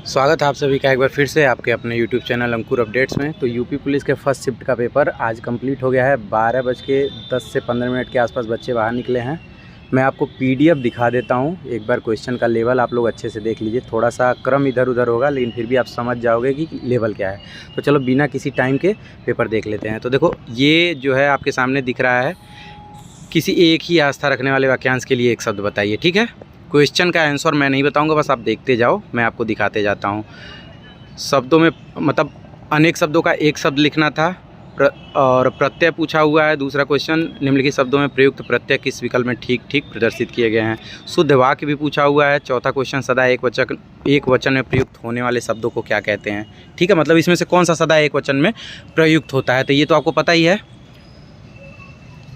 स्वागत है आप सभी का एक बार फिर से आपके अपने YouTube चैनल अंकुर अपडेट्स में। तो यूपी पुलिस के फर्स्ट शिफ्ट का पेपर आज कंप्लीट हो गया है। 12:10 से 15 मिनट के आसपास बच्चे बाहर निकले हैं। मैं आपको PDF दिखा देता हूं, एक बार क्वेश्चन का लेवल आप लोग अच्छे से देख लीजिए। थोड़ा सा क्रम इधर उधर होगा लेकिन फिर भी आप समझ जाओगे कि लेवल क्या है। तो चलो बिना किसी टाइम के पेपर देख लेते हैं। तो देखो ये जो है आपके सामने दिख रहा है, किसी एक ही आस्था रखने वाले वाक्यांश के लिए एक शब्द बताइए, ठीक है। क्वेश्चन का आंसर मैं नहीं बताऊंगा, बस आप देखते जाओ, मैं आपको दिखाते जाता हूं। शब्दों में मतलब अनेक शब्दों का एक शब्द लिखना था और प्रत्यय पूछा हुआ है। दूसरा क्वेश्चन, निम्नलिखित शब्दों में प्रयुक्त प्रत्यय किस विकल्प में ठीक ठीक प्रदर्शित किए गए हैं। शुद्ध वाक्य भी पूछा हुआ है। चौथा क्वेश्चन, सदा एक वचन में प्रयुक्त होने वाले शब्दों को क्या कहते हैं, ठीक है। मतलब इसमें से कौन सा सदा एक वचन में प्रयुक्त होता है, तो ये तो आपको पता ही है।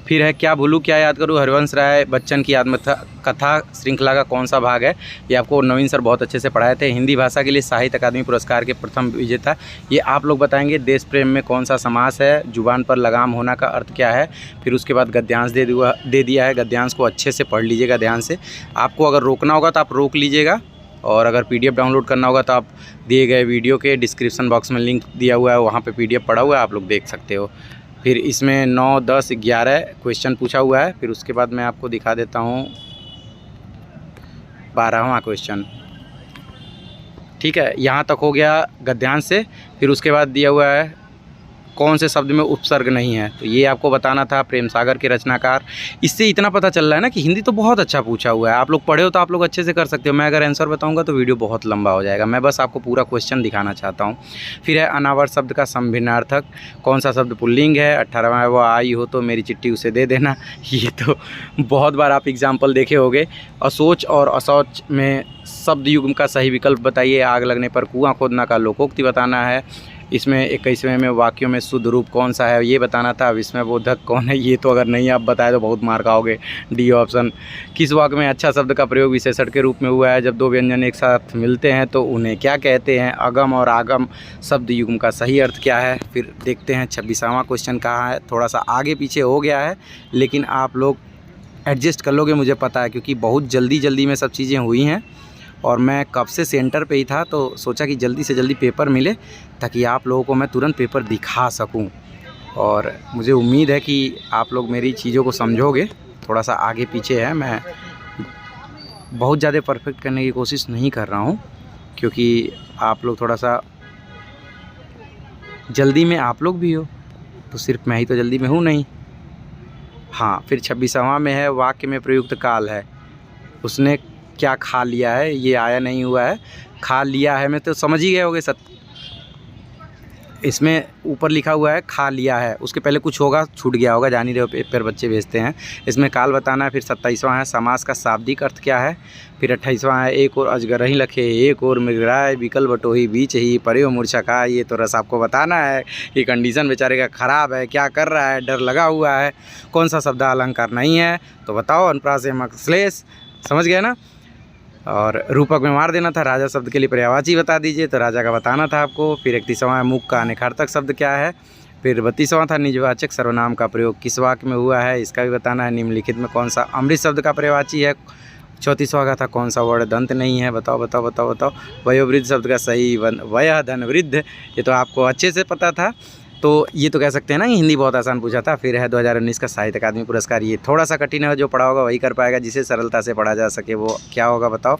फिर है, क्या भूलूं क्या याद करूं, हरिवंश राय बच्चन की आत्मकथा श्रृंखला का कौन सा भाग है। ये आपको नवीन सर बहुत अच्छे से पढ़ाए थे। हिंदी भाषा के लिए साहित्य अकादमी पुरस्कार के प्रथम विजेता, ये आप लोग बताएंगे। देश प्रेम में कौन सा समास है। जुबान पर लगाम होना का अर्थ क्या है। फिर उसके बाद गद्यांश दे दिया है। गद्यांश को अच्छे से पढ़ लीजिएगा ध्यान से। आपको अगर रोकना होगा तो आप रोक लीजिएगा, और अगर PDF डाउनलोड करना होगा तो आप दिए गए वीडियो के डिस्क्रिप्शन बॉक्स में लिंक दिया हुआ है, वहाँ पर PDF पड़ा हुआ है, आप लोग देख सकते हो। फिर इसमें 9, 10, 11 क्वेश्चन पूछा हुआ है। फिर उसके बाद मैं आपको दिखा देता हूँ 12वां क्वेश्चन, ठीक है। यहाँ तक हो गया गद्यांश से। फिर उसके बाद दिया हुआ है कौन से शब्द में उपसर्ग नहीं है, तो ये आपको बताना था। प्रेम सागर के रचनाकार। इससे इतना पता चल रहा है ना कि हिंदी तो बहुत अच्छा पूछा हुआ है। आप लोग पढ़े हो तो आप लोग अच्छे से कर सकते हो। मैं अगर आंसर बताऊंगा तो वीडियो बहुत लंबा हो जाएगा, मैं बस आपको पूरा क्वेश्चन दिखाना चाहता हूँ। फिर है, अनावर शब्द का समभिन्नार्थक कौन सा शब्द पुल्लिंग है। 18वां, वो आई हो तो मेरी चिट्ठी उसे दे देना। ये तो बहुत बार आप एग्जाम्पल देखे होंगे। असोच और असौच में शब्द युग्म का सही विकल्प बताइए। आग लगने पर कुआं खोदना का लोकोक्ति बताना है। इसमें 21वें में वाक्यों में शुद्ध रूप कौन सा है, ये बताना था। विस्मय बोधक कौन है, ये तो अगर नहीं आप बताए तो बहुत मार खाओगे। D option. किस वाक्य में अच्छा शब्द का प्रयोग विशेषण के रूप में हुआ है। जब दो व्यंजन एक साथ मिलते हैं तो उन्हें क्या कहते हैं। अगम और आगम शब्द युग्म का सही अर्थ क्या है। फिर देखते हैं 26वां क्वेश्चन कहाँ है। थोड़ा सा आगे पीछे हो गया है लेकिन आप लोग एडजस्ट कर लोगे, मुझे पता है, क्योंकि बहुत जल्दी में सब चीज़ें हुई हैं और मैं कब से सेंटर पे ही था, तो सोचा कि जल्दी से जल्दी पेपर मिले ताकि आप लोगों को मैं तुरंत पेपर दिखा सकूं। और मुझे उम्मीद है कि आप लोग मेरी चीज़ों को समझोगे। थोड़ा सा आगे पीछे है, मैं बहुत ज़्यादा परफेक्ट करने की कोशिश नहीं कर रहा हूं क्योंकि आप लोग थोड़ा सा जल्दी में आप लोग भी हो, तो सिर्फ मैं ही तो जल्दी में हूँ नहीं। हाँ, फिर 26वां में है, वाक्य में प्रयुक्त काल है। उसने क्या खा लिया है, ये आया नहीं हुआ है। खा लिया है में तो समझ ही गए होगे। इसमें ऊपर लिखा हुआ है खा लिया है, उसके पहले कुछ होगा, छूट गया होगा, जान ही रहे हो, पेपर बच्चे भेजते हैं। इसमें काल बताना है। फिर 27वां है, समास का शाब्दिक अर्थ क्या है। फिर 28वां है, एक और अजगर ही लखे, एक और मृगराय, विकल बटोही बीच ही पर्यो मूर्छा का। ये तो रस आपको बताना है कि कंडीशन बेचारे का ख़राब है, क्या कर रहा है, डर लगा हुआ है। कौन सा शब्द अलंकार नहीं है तो बताओ। अनुप्रास श्लेष, समझ गए ना। और रूपक में मार देना था। राजा शब्द के लिए पर्यायवाची बता दीजिए, तो राजा का बताना था आपको। फिर 31वां मुख का अनिखार्थक शब्द क्या है। फिर 32वां था, निजवाचक सर्वनाम का प्रयोग किस वाक्य में हुआ है, इसका भी बताना है। निम्नलिखित में कौन सा अमृत शब्द का पर्यायवाची है। 34वां का था, कौन सा वर्ण दंत नहीं है, बताओ बताओ बताओ बताओ। वयोवृद्ध शब्द का सही वय धन वृद्ध, ये तो आपको अच्छे से पता था। तो ये तो कह सकते हैं ना, हिंदी बहुत आसान पूछा था। फिर है 2019 का साहित्य अकादमी पुरस्कार, ये थोड़ा सा कठिन है, जो पढ़ा होगा वही कर पाएगा। जिसे सरलता से पढ़ा जा सके वो क्या होगा बताओ।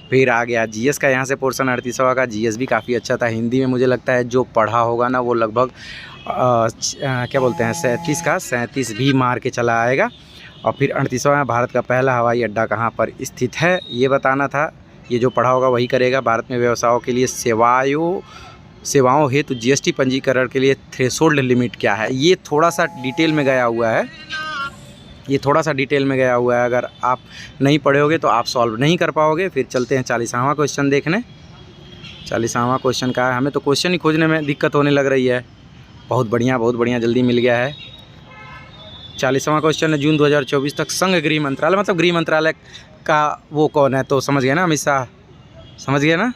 फिर आ गया GS का यहाँ से पोर्शन 38वां का। GS भी काफ़ी अच्छा था। हिंदी में मुझे लगता है जो पढ़ा होगा ना वो लगभग क्या बोलते हैं 37 का 37 भी मार के चला आएगा। और फिर 38वां, भारत का पहला हवाई अड्डा कहाँ पर स्थित है, ये बताना था। ये जो पढ़ा होगा वही करेगा। भारत में व्यवसायों के लिए सेवाओं हेतु GST पंजीकरण के लिए थ्रेशोल्ड लिमिट क्या है, ये थोड़ा सा डिटेल में गया हुआ है। ये थोड़ा सा डिटेल में गया हुआ है, अगर आप नहीं पढ़े होगे तो आप सॉल्व नहीं कर पाओगे। फिर चलते हैं 40वां क्वेश्चन देखने। 40वां क्वेश्चन का है, हमें तो क्वेश्चन ही खोजने में दिक्कत होने लग रही है। बहुत बढ़िया जल्दी मिल गया है। 40वां क्वेश्चन है, जून 2024 तक संघ गृह मंत्रालय, मतलब गृह मंत्रालय का वो कौन है, तो समझ गए ना, अमित शाह, समझ गए ना।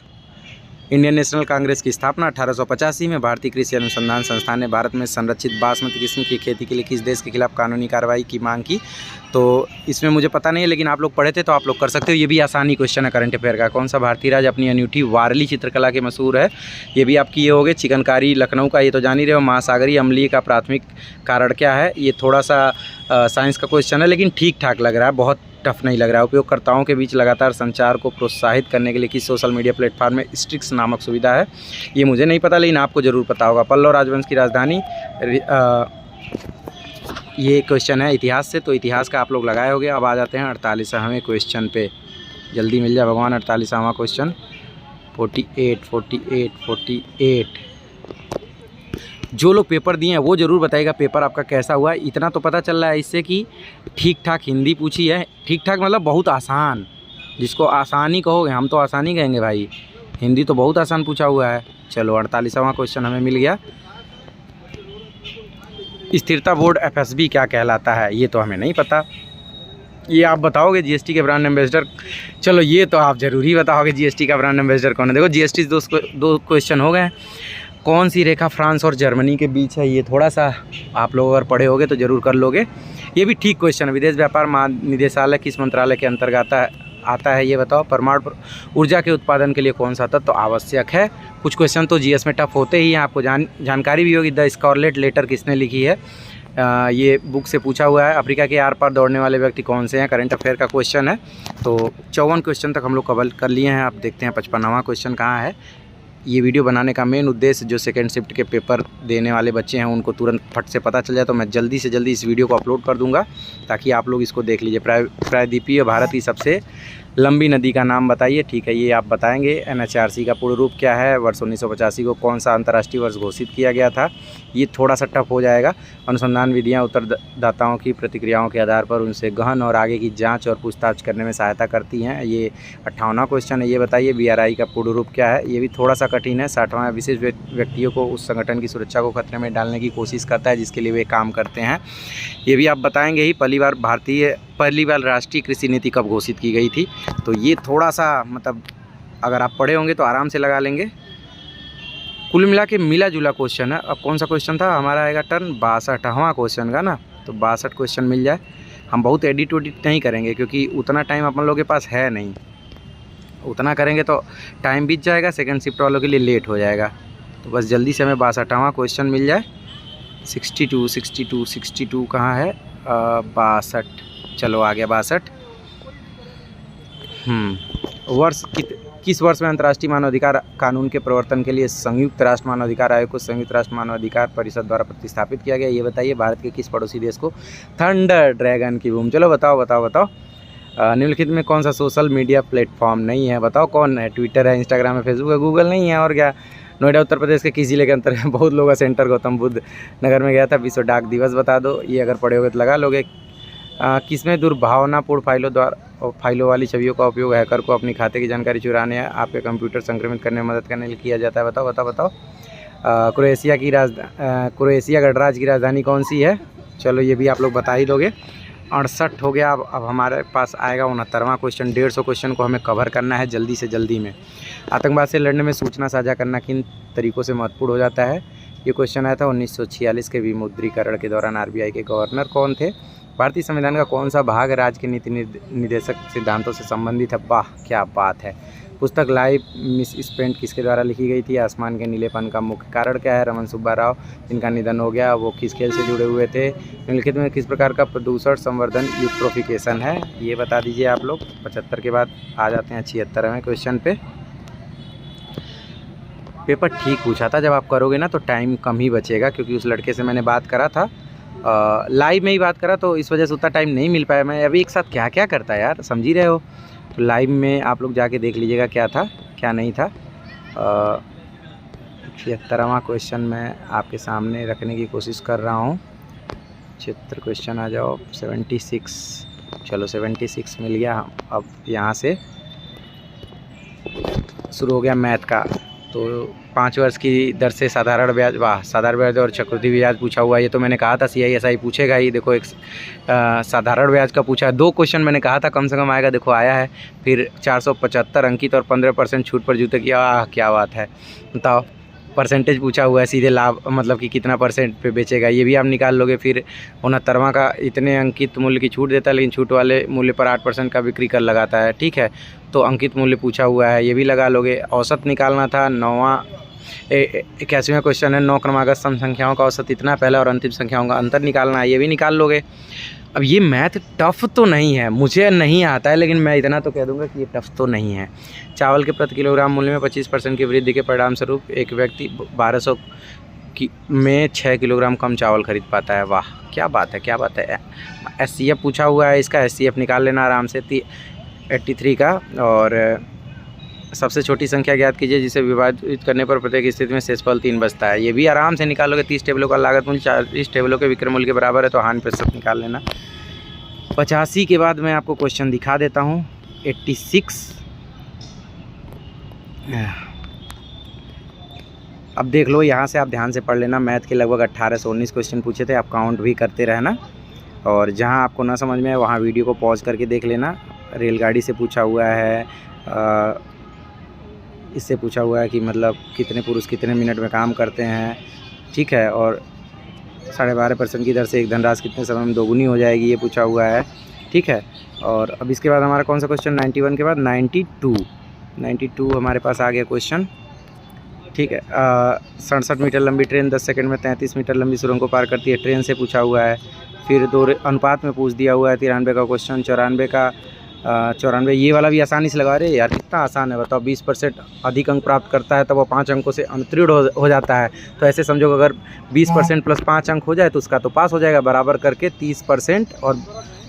इंडियन नेशनल कांग्रेस की स्थापना 1885 में। भारतीय कृषि अनुसंधान संस्थान ने भारत में संरक्षित बासमती किस्म की खेती के लिए किस देश के खिलाफ कानूनी कार्रवाई की मांग की? तो इसमें मुझे पता नहीं है, लेकिन आप लोग पढ़े थे तो आप लोग कर सकते हो। ये भी आसानी क्वेश्चन है करंट अफेयर का। कौन सा भारतीय राज्य अपनी अनूठी वारली चित्रकला के मशहूर है? ये भी आपकी ये हो गए। चिकनकारी लखनऊ का, ये तो जान ही रहे हो। महासागरीय अम्लीय का प्राथमिक कारण क्या है? ये थोड़ा सा साइंस का क्वेश्चन है, लेकिन ठीक ठाक लग रहा है, बहुत टफ नहीं लग रहा है। उपयोगकर्ताओं के बीच लगातार संचार को प्रोत्साहित करने के लिए किस सोशल मीडिया प्लेटफॉर्म में स्ट्रिक्स नामक सुविधा है? ये मुझे नहीं पता, लेकिन आपको ज़रूर पता होगा। पल्लव राजवंश की राजधानी, ये क्वेश्चन है इतिहास से, तो इतिहास का आप लोग लगाए होंगे। अब आ जाते हैं 48वें क्वेश्चन पे। जल्दी मिल जाए भगवान 48वां क्वेश्चन। 48 जो लोग पेपर दिए हैं वो ज़रूर बताइएगा पेपर आपका कैसा हुआ। इतना तो पता चल रहा है इससे कि ठीक ठाक हिंदी पूछी है। ठीक ठाक मतलब बहुत आसान, जिसको आसानी कहोगे, हम तो आसानी कहेंगे भाई। हिंदी तो बहुत आसान पूछा हुआ है। चलो 48वां क्वेश्चन हमें मिल गया। स्थिरता बोर्ड FSB क्या कहलाता है? ये तो हमें नहीं पता, ये आप बताओगे। GST के ब्रांड एम्बेसडर, चलो ये तो आप ज़रूरी बताओगे GST का ब्रांड एम्बेसडर कौन है। देखो GST दो क्वेश्चन हो गए। कौन सी रेखा फ्रांस और जर्मनी के बीच है? ये थोड़ा सा आप लोग अगर पढ़े होगे तो ज़रूर कर लोगे। ये भी ठीक क्वेश्चन है। विदेश व्यापार महानिदेशालय किस मंत्रालय के अंतर्गत आता है? ये बताओ। परमाणु ऊर्जा के उत्पादन के लिए कौन सा तत्व आवश्यक है? कुछ क्वेश्चन तो GS में टफ होते ही हैं, आपको जानकारी भी होगी। द स्कारलेट लेटर किसने लिखी है? ये बुक से पूछा हुआ है। अफ्रीका के आर पार दौड़ने वाले व्यक्ति कौन से हैं? करंट अफेयर का क्वेश्चन है। तो 54 क्वेश्चन तक हम लोग कवर कर लिए हैं। आप देखते हैं 55वां क्वेश्चन कहाँ है। ये वीडियो बनाने का मेन उद्देश्य जो सेकंड शिफ्ट के पेपर देने वाले बच्चे हैं उनको तुरंत फट से पता चल जाए, तो मैं जल्दी से जल्दी इस वीडियो को अपलोड कर दूंगा ताकि आप लोग इसको देख लीजिए। प्रायद्वीपीय भारत की सबसे लंबी नदी का नाम बताइए। ठीक है, ये आप बताएंगे। NHRC का पूर्ण रूप क्या है? वर्ष 1985 को कौन सा अंतर्राष्ट्रीय वर्ष घोषित किया गया था? ये थोड़ा सा टफ हो जाएगा। अनुसंधान विधियाँ उत्तरदाताओं की प्रतिक्रियाओं के आधार पर उनसे गहन और आगे की जांच और पूछताछ करने में सहायता करती हैं। ये 58वां क्वेश्चन है। ये बताइए BRI का पूर्ण रूप क्या है? ये भी थोड़ा सा कठिन है। 60वां विशेष व्यक्तियों को उस संगठन की सुरक्षा को खतरे में डालने की कोशिश करता है जिसके लिए वे काम करते हैं। ये भी आप बताएंगे ही। पहली बार राष्ट्रीय कृषि नीति कब घोषित की गई थी? तो ये थोड़ा सा मतलब अगर आप पढ़े होंगे तो आराम से लगा लेंगे। कुल मिला के मिला जुला क्वेश्चन है। अब कौन सा क्वेश्चन था हमारा? आएगा टर्न 62वां क्वेश्चन का ना, तो 62 क्वेश्चन मिल जाए। हम बहुत एडिट नहीं करेंगे क्योंकि उतना टाइम अपन लोगों के पास है नहीं। उतना करेंगे तो टाइम बीत जाएगा, सेकंड शिफ्ट वालों के लिए लेट हो जाएगा। तो बस जल्दी से हमें 62वां क्वेश्चन मिल जाए। 62 कहाँ है? 62। चलो आ गया 62। वर्ष किस वर्ष में अंतर्राष्ट्रीय मानवाधिकार कानून के प्रवर्तन के लिए संयुक्त राष्ट्र मानवाधिकार आयोग को संयुक्त राष्ट्र मानवाधिकार परिषद द्वारा प्रतिस्थापित किया गया? ये बताइए। भारत के किस पड़ोसी देश को थंडर ड्रैगन की भूमि? चलो बताओ। निम्नलिखित में कौन सा सोशल मीडिया प्लेटफॉर्म नहीं है? बताओ कौन है? ट्विटर है, इंस्टाग्राम है, फेसबुक है, गूगल नहीं है और क्या? नोएडा उत्तर प्रदेश के किस जिले के अंतर्गत बहुत लोगों का सेंटर गौतम बुद्ध नगर में गया था? विश्व डाक दिवस बता दो। ये अगर पढ़े होगे तो लगा लोगे। किसमें दुर्भावनापूर्ण फाइलों वाली छवियों का उपयोग हैकर को अपनी खाते की जानकारी चुराने या आपके कंप्यूटर संक्रमित करने में मदद करने के लिए किया जाता है? बताओ। क्रोएशिया गणराज्य की राजधानी कौन सी है? चलो ये भी आप लोग बता ही दोगे। 68 हो गया। अब हमारे पास आएगा 69वां क्वेश्चन। 150 क्वेश्चन को हमें कवर करना है जल्दी से जल्दी में। आतंकवाद से लड़ने में सूचना साझा करना किन तरीकों से महत्वपूर्ण हो जाता है? ये क्वेश्चन आया था 1946 के विमुद्रीकरण के दौरान। RBI के गवर्नर कौन थे? भारतीय संविधान का कौन सा भाग राज्य के नीति निर्देशक सिद्धांतों से संबंधित है? वाह क्या बात है। पुस्तक लाइफ मिसस्पेंट किसके द्वारा लिखी गई थी? आसमान के नीलेपन का मुख्य कारण क्या है? रमन सुब्बा राव, जिनका निधन हो गया, वो किस खेल से जुड़े हुए थे? निम्नलिखित में किस प्रकार का प्रदूषण संवर्धन यूट्रोफिकेशन है? ये बता दीजिए आप लोग। 75 के बाद आ जाते हैं 76वें क्वेश्चन पे। पेपर ठीक पूछा था। जब आप करोगे ना तो टाइम कम ही बचेगा, क्योंकि उस लड़के से मैंने बात करा था, लाइव में ही बात करा, तो इस वजह से उतना टाइम नहीं मिल पाया। मैं अभी एक साथ क्या क्या करता है यार, समझ ही रहे हो। तो लाइव में आप लोग जाके देख लीजिएगा क्या था क्या नहीं था। 76वां क्वेश्चन मैं आपके सामने रखने की कोशिश कर रहा हूँ। 76 क्वेश्चन आ जाओ। 76। चलो 76 मिल गया। अब यहाँ से शुरू हो गया मैथ का। तो 5 वर्ष की दर से साधारण ब्याज, वाह, साधारण ब्याज और चक्रवृद्धि ब्याज पूछा हुआ है। ये तो मैंने कहा था CISI पूछेगा ही। देखो एक साधारण ब्याज का पूछा है, 2 क्वेश्चन मैंने कहा था कम से कम आएगा, देखो आया है। फिर 475 अंकित और 15% छूट पर जूते की, क्या बात है, बताओ। परसेंटेज पूछा हुआ है, सीधे लाभ मतलब कि कितना परसेंट पे बेचेगा, ये भी आप निकाल लोगे। फिर 69वां का इतने अंकित मूल्य की छूट देता है, लेकिन छूट वाले मूल्य पर 8% का बिक्री कर लगाता है, ठीक है। तो अंकित मूल्य पूछा हुआ है, ये भी लगा लोगे। औसत निकालना था। 81वां क्वेश्चन है, 9 क्रमागत सम संख्याओं का औसत इतना, पहला और अंतिम संख्याओं का अंतर निकालना है, ये भी निकाल लोगे। अब ये मैथ टफ़ तो नहीं है, मुझे नहीं आता है, लेकिन मैं इतना तो कह दूंगा कि ये टफ़ तो नहीं है। चावल के प्रति किलोग्राम मूल्य में 25% की वृद्धि के परिणाम स्वरूप एक व्यक्ति 1200 में 6 किलोग्राम कम चावल खरीद पाता है। वाह, क्या बात है, क्या बात है। SCF पूछा हुआ है, इसका SCF निकाल लेना आराम से 83 का। और सबसे छोटी संख्या ज्ञात कीजिए जिसे विभाजित करने पर प्रत्येक स्थिति में शेषफल 3 बचता है, ये भी आराम से निकालोगे। 30 टेबलों का लागत मूल्य 40 टेबलों के विक्रय मूल्य के बराबर है, तो हानि प्रतिशत निकाल लेना। 85 के बाद मैं आपको क्वेश्चन दिखा देता हूँ। 86, अब देख लो, यहाँ से आप ध्यान से पढ़ लेना। मैथ के लगभग 18 से 19 क्वेश्चन पूछे थे, आप काउंट भी करते रहना। और जहाँ आपको ना समझ में आए वहाँ वीडियो को पॉज करके देख लेना। रेलगाड़ी से पूछा हुआ है, इससे पूछा हुआ है कि मतलब कितने पुरुष कितने मिनट में काम करते हैं, ठीक है। और 12.5% की दर से एक धनराशि कितने समय में दोगुनी हो जाएगी, ये पूछा हुआ है, ठीक है। और अब इसके बाद हमारा कौन सा क्वेश्चन, 91 के बाद 92 हमारे पास आ गया क्वेश्चन, ठीक है। 67 मीटर लंबी ट्रेन 10 सेकंड में 33 मीटर लंबी सुरंग को पार करती है, ट्रेन से पूछा हुआ है। फिर 2 अनुपात में पूछ दिया हुआ है। 93 का क्वेश्चन, 94 का 94, ये वाला भी आसानी से लगा रहे यार, कितना आसान है बताओ। 20% अधिक अंक प्राप्त करता है तो वो 5 अंकों से अनुत्तीर्ण हो जाता है। तो ऐसे समझो कि अगर 20% प्लस 5 अंक हो जाए तो उसका तो पास हो जाएगा। बराबर करके 30% और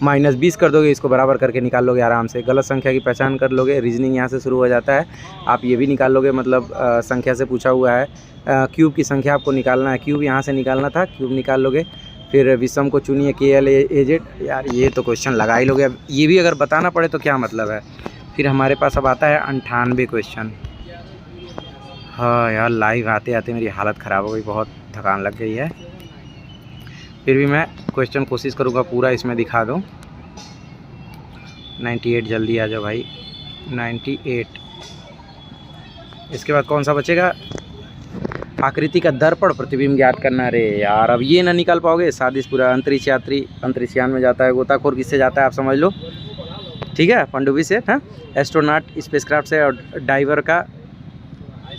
माइनस 20 कर दोगे, इसको बराबर करके निकाल लोगे आराम से। गलत संख्या की पहचान कर लोगे, रीजनिंग यहाँ से शुरू हो जाता है। आप ये भी निकाल लोगे, मतलब संख्या से पूछा हुआ है, क्यूब की संख्या आपको निकालना है, क्यूब यहाँ से निकालना था, क्यूब निकाल लोगे। फिर विषम को चुनिए, KLAZ, यार ये तो क्वेश्चन लगा ही लोगे। अब ये भी अगर बताना पड़े तो क्या मतलब है। फिर हमारे पास अब आता है 98 क्वेश्चन। हाँ यार, लाइव आते आते मेरी हालत ख़राब हो गई, बहुत थकान लग गई है। फिर भी मैं क्वेश्चन कोशिश करूँगा पूरा इसमें दिखा दूँ। 98 जल्दी आ जाओ भाई, 98। इसके बाद कौन सा बचेगा, आकृति का दर्पण प्रतिबिंब ज्ञात करना। रे यार, अब ये ना निकाल पाओगे। सादिश पूरा, अंतरिक्ष यात्री अंतरिक्षयान में जाता है, गोताखोर किससे जाता है आप समझ लो, ठीक है, पनडुब्बी से, हाँ। एस्ट्रोनॉट स्पेसक्राफ्ट से, और डाइवर का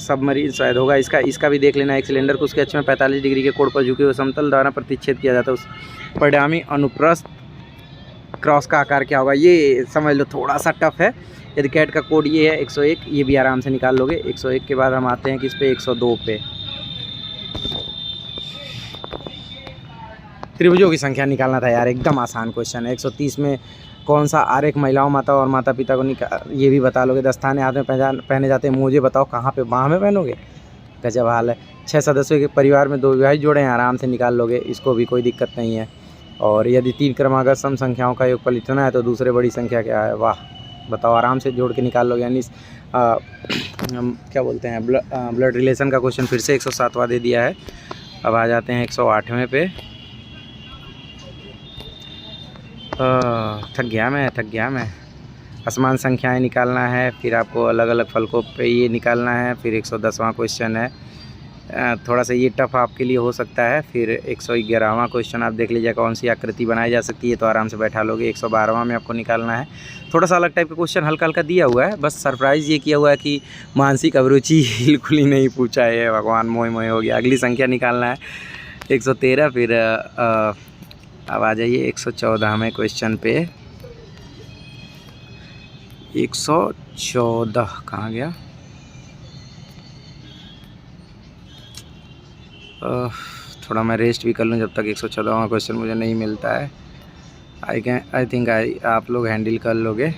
सबमरीन शायद होगा। इसका भी देख लेना। एक सिलेंडर को उसके अक्ष में 45 डिग्री के कोण पर झुके हुए समतल द्वारा प्रतिच्छेद किया जाता है, उस परिणामी अनुप्रस्थ क्रॉस का आकार क्या होगा, ये समझ लो। थोड़ा सा टफ है। यदि कैट का कोड ये है 101, ये भी आराम से निकाल लोगे। 101 के बाद हम आते हैं किस पे, 102 पे। त्रिभुजों की संख्या निकालना था यार, एकदम आसान क्वेश्चन है। 130 में कौन सा आरेख महिलाओं, माता और माता पिता को ये भी बता लोगे। दस्ताने हाथ में पहने जाते हैं, मुझे बताओ कहाँ पे, बाह में पहनोगे, गजब हाल है। 6 सदस्यों के परिवार में 2 विवाहित जोड़े हैं, आराम से निकाल लोगे, इसको भी कोई दिक्कत नहीं है। और यदि 3 क्रमागत सम संख्याओं का योगफल इतना है तो दूसरे बड़ी संख्या क्या है, वाह बताओ, आराम से जोड़ के निकाल लोगे। यानी क्या बोलते हैं, ब्लड रिलेशन का क्वेश्चन फिर से 107वां दे दिया है। अब आ जाते हैं 108वें पे। थक गया मैं। असमान संख्याएं निकालना है, फिर आपको अलग अलग फलकों पे ये निकालना है। फिर 110वां क्वेश्चन है, थोड़ा सा ये टफ आपके लिए हो सकता है। फिर 111वां क्वेश्चन आप देख लीजिए, कौन सी आकृति बनाई जा सकती है, तो आराम से बैठा लोगे। 112वां में आपको निकालना है। थोड़ा सा अलग टाइप का क्वेश्चन हल्का हल्का दिया हुआ है, बस सरप्राइज़ ये किया हुआ है कि मानसिक अभिरुचि बिल्कुल ही नहीं पूछा है, भगवान मोह हो गया। अगली संख्या निकालना है 113। फिर अब आ जाइए 114वें क्वेश्चन पे। 114 कहाँ गया, थोड़ा मैं रेस्ट भी कर लूँ जब तक 114वां क्वेश्चन मुझे नहीं मिलता है। आई थिंक आप लोग हैंडल कर लोगे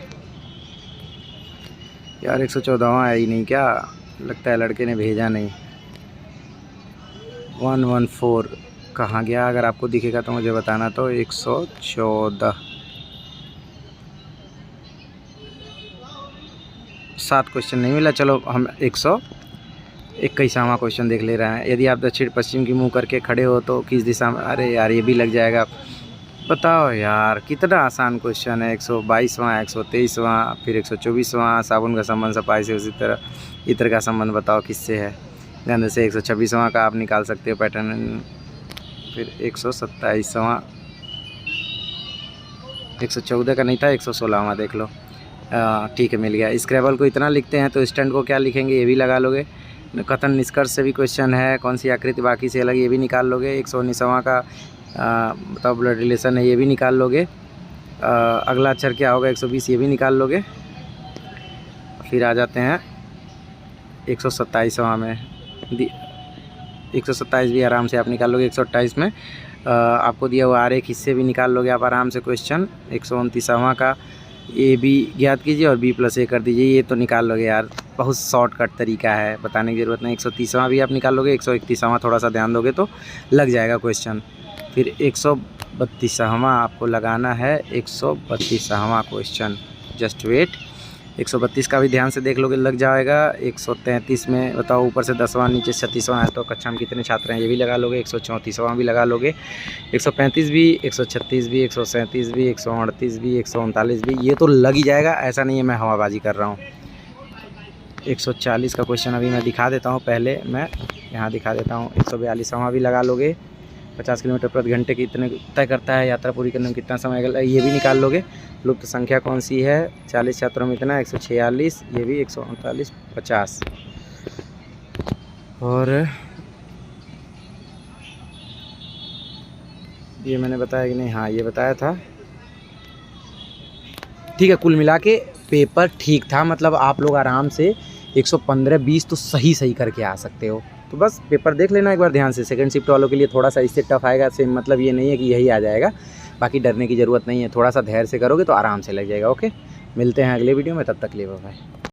यार। 114वां है ही नहीं क्या, लगता है लड़के ने भेजा नहीं। 114 कहाँ गया, अगर आपको दिखेगा तो मुझे बताना। तो 114 7 क्वेश्चन नहीं मिला, चलो हम 113 21वां क्वेश्चन देख ले रहे हैं। यदि आप दक्षिण पश्चिम की मुँह करके खड़े हो तो किस दिशा में, अरे यार ये भी लग जाएगा। बताओ यार कितना आसान क्वेश्चन है। 122वां, 123वां, फिर 124वां। साबुन का संबंध सफाई से, उसी तरह इत्र का संबंध बताओ किससे है। गंध से 126वां का आप निकाल सकते हो पैटर्न। फिर 127वां, 114 का नहीं था, 116वां देख लो। ठीक है, मिल गया। स्क्रैबल को इतना लिखते हैं तो स्टैंड को क्या लिखेंगे, ये भी लगा लोगे। कथन निष्कर्ष से भी क्वेश्चन है, कौन सी आकृति बाकी से अलग, ये भी निकाल लोगे। 119वां का बताओ ब्लड रिलेशन है, ये भी निकाल लोगे। अगला अक्षर क्या होगा, 120, ये भी निकाल लोगे। फिर आ जाते हैं 127वां में। 127 भी आराम से आप निकाल लोगे। 128 में आपको दिया हुआ आरेख, हिस्से भी निकाल लोगे आप आराम से क्वेश्चन। 129वां का ए बी ज्ञात कीजिए और B+A कर दीजिए, ये तो निकाल लोगे यार, बहुत शॉर्टकट तरीका है, बताने की ज़रूरत नहीं। 130वां भी आप निकाल लोगे। 131वां थोड़ा सा ध्यान दोगे तो लग जाएगा क्वेश्चन। फिर 132वां आपको लगाना है। 132वां क्वेश्चन, जस्ट वेट। 132 का भी ध्यान से देख लोगे, लग जाएगा। 133 में बताओ ऊपर से 10वां नीचे 36वां है तो कक्षा में कितने छात्र हैं, ये भी लगा लोगे। 134वां भी लगा लोगे। 135 भी, 136 भी, 137 भी, 138 भी, 139 भी, ये तो लग ही जाएगा। ऐसा नहीं है मैं हवाबाजी कर रहा हूँ। 140 का क्वेश्चन अभी मैं दिखा देता हूँ, पहले मैं यहाँ दिखा देता हूँ। 142वां भी लगा लोगे। 50 किलोमीटर प्रति घंटे कितने तय करता है, यात्रा पूरी करने में कितना समय लगेगा, ये भी निकाल लोगे। लुप्त संख्या कौन सी है, 40 छात्रों में इतना, 146, ये भी 139, 50। और ये मैंने बताया कि नहीं, हाँ ये बताया था। ठीक है, कुल मिला के पेपर ठीक था, मतलब आप लोग आराम से 115-20 तो सही करके आ सकते हो। तो बस पेपर देख लेना एक बार ध्यान से। सेकंड शिफ्ट वालों के लिए थोड़ा सा इससे टफ आएगा, से मतलब ये नहीं है कि यही आ जाएगा। बाकी डरने की ज़रूरत नहीं है, थोड़ा सा धैर्य से करोगे तो आराम से लग जाएगा। ओके, मिलते हैं अगले वीडियो में, तब तक के लिए बाय बाय।